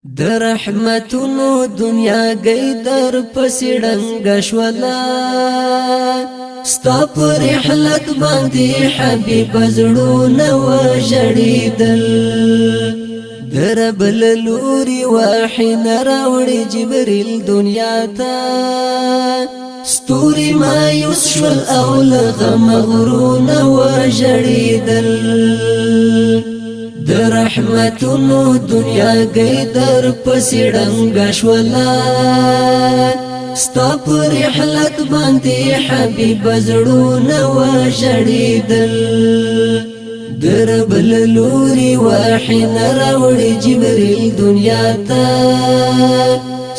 د رحمتونو دنیا گئی در پسی ڈنگ شولا ستا پر رحلت باندی حبیب زړونه وژړېدل دربل لوري وحی نراوړي جبريل دنیا ته ستوري مایوس شول او لغه مغرونه وژړېدل د رحمتونو دنیا گئی در پسی ڈنگ شولا ستا پر رحلت باندی حبیب زړونه وژړېدل دربل لوري وحی نراوړي جبريل دنیا ته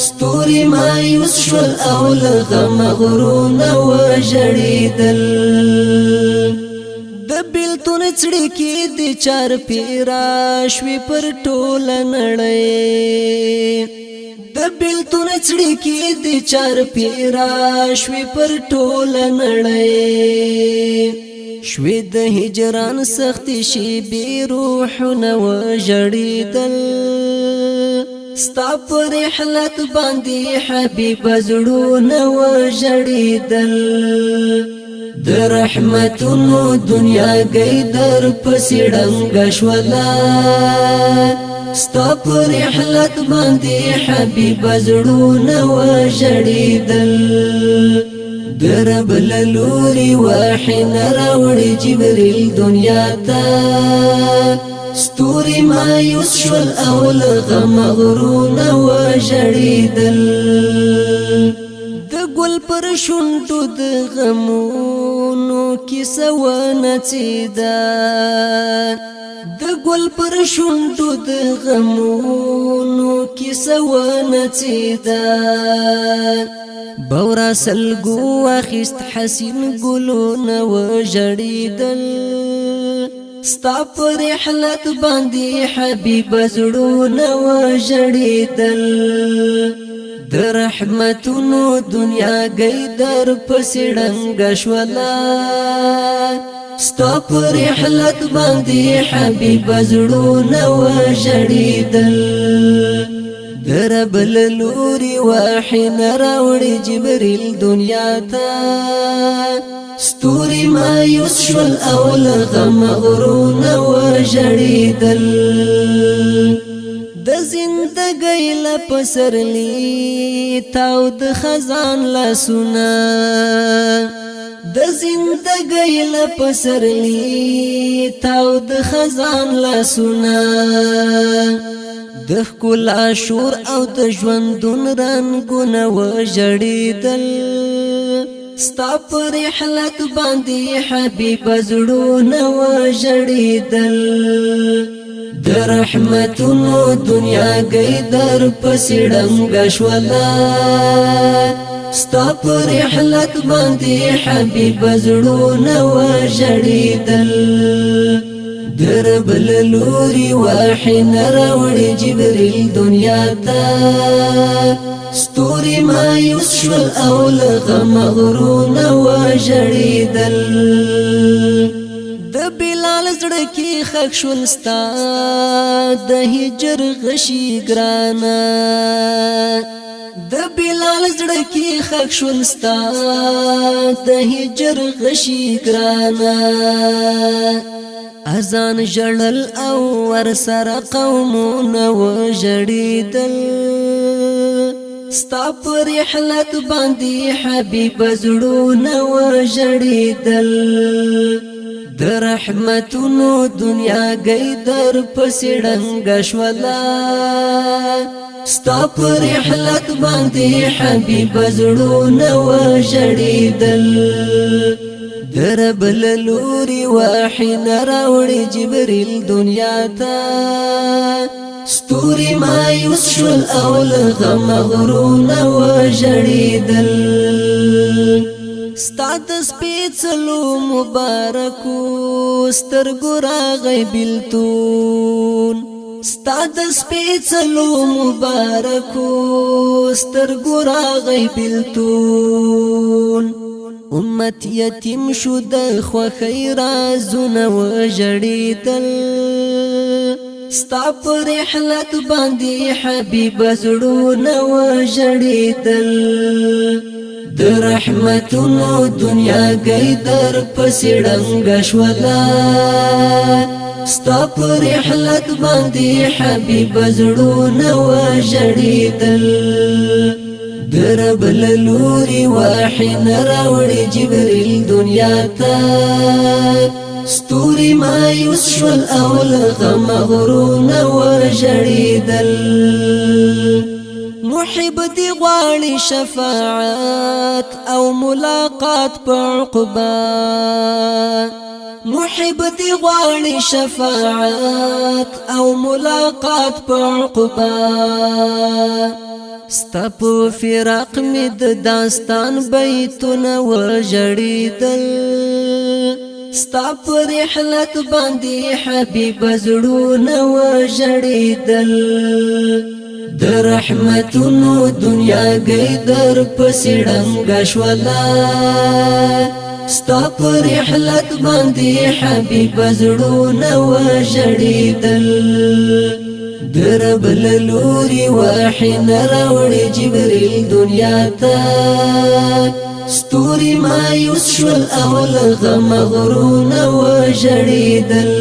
ستوري مایوس شول او لغه مغرونه وژړېدل د بیلتون څړیکې د چار پیرا شوي پر ټوله نړۍ د بیلتون څړیکې د چار پیرا شوي پر ټوله نړۍ شوي د هجران سختي شیبې روحونه وژړېدل ستا په رحلت باندې حبیب زړونه وژړېدل د رحمتونو دنیا گئی در پسی ڈنگ شولا ستا پر رحلت باندی حبیب زړونه وژړېدل دربل لوري وحی نراوړي جبريل دنیا ته ستوري مایوس شول او لغه مغرونه وژړېدل د ګل پر شونډو د غمونو کیسه ونڅېده د ګل پر شونډو د غمونو کیسه ونڅېده بورا سلګو اخیست حسین ګلونه وژړېدل ستا په رحلت باندې حبیب زړونه وژړېدل د رحمتونو دنیا گئی در پسی ڈنگ شولا ستا په رحلت باندې حبیب زړونه وژړېدل دربل لوري وحی نراوړي جبريل دنیا ته ستوري مایوس شول او لغه مغرونه وژړېدل د زندګۍ له پسرلی تاو د خزان لاسونه د زندګۍ له پسرلی تاو د خزان لاسونه د ښکلا شور او د ژوندون رنګونه وژړېدل ستا په رحلت باندې حبیب زړونه وژړېدل د رحمتونو دنیا گئی در پسی ڈنگ شولا ستا په رحلت باندې حبیب زړونه وژړېدل دربل لوري وحی نراوړي جبريل دنیا ته ستوري مایوس شول او لغه مغرونه وژړېدل د بلال زړه کې خښ شول ستا د هجر غشي ګرانه د بلال زړه کې خښ شول ستا د هجر غشي ګرانه اذان جړل او ور سره قومونه وژړېدل ستا په رحلت باندې حبیب زړونه وژړېدل د رحمتونو دنیا گئی در پسی ڈنگ شولا ستا په رحلت باندې حبیب زړونه وژړېدل دربل لوري وحی نراوړي جبريل دنیا ته ستوري مایوس شول او لغه مغرونه وژړېدل ستا د سپېڅلو مبارکو سترګو راغی بیلتون ستا د سپېڅلو مبارکو سترګو راغی بیلتون امت یتیم شو د خوښۍ رازونه وژړېدل ستا پر رحلت باندې حبیب زړونه وژړېدل د رحمتونو دنیا گئی در پسې ړنګه شوله ستا پر رحلت باندې حبیب زړونه وژړېدل د رب له لوري وحي نه راوړي جبریل دنیا ته ستوري مایوس شول او له غمه غرونه وژړېدل محب دی غواړي شفاعت او ملاقات په عقبه محب دی غواړي شفاعت او ملاقات په عقبه ستا په فراق می د داستان بیتونه وژړېدل ستا په رحلت باندې حبیب زړونه وژړېدل د رحمتونو دنیا گئی در پسې ړنګه شوله ستا په رحلت باندې حبیب زړونه وژړېدل د رب له لوري وحي نه راوړي جبریل دنیا ته ستوري مایوس شول او له غمه غرونه وژړېدل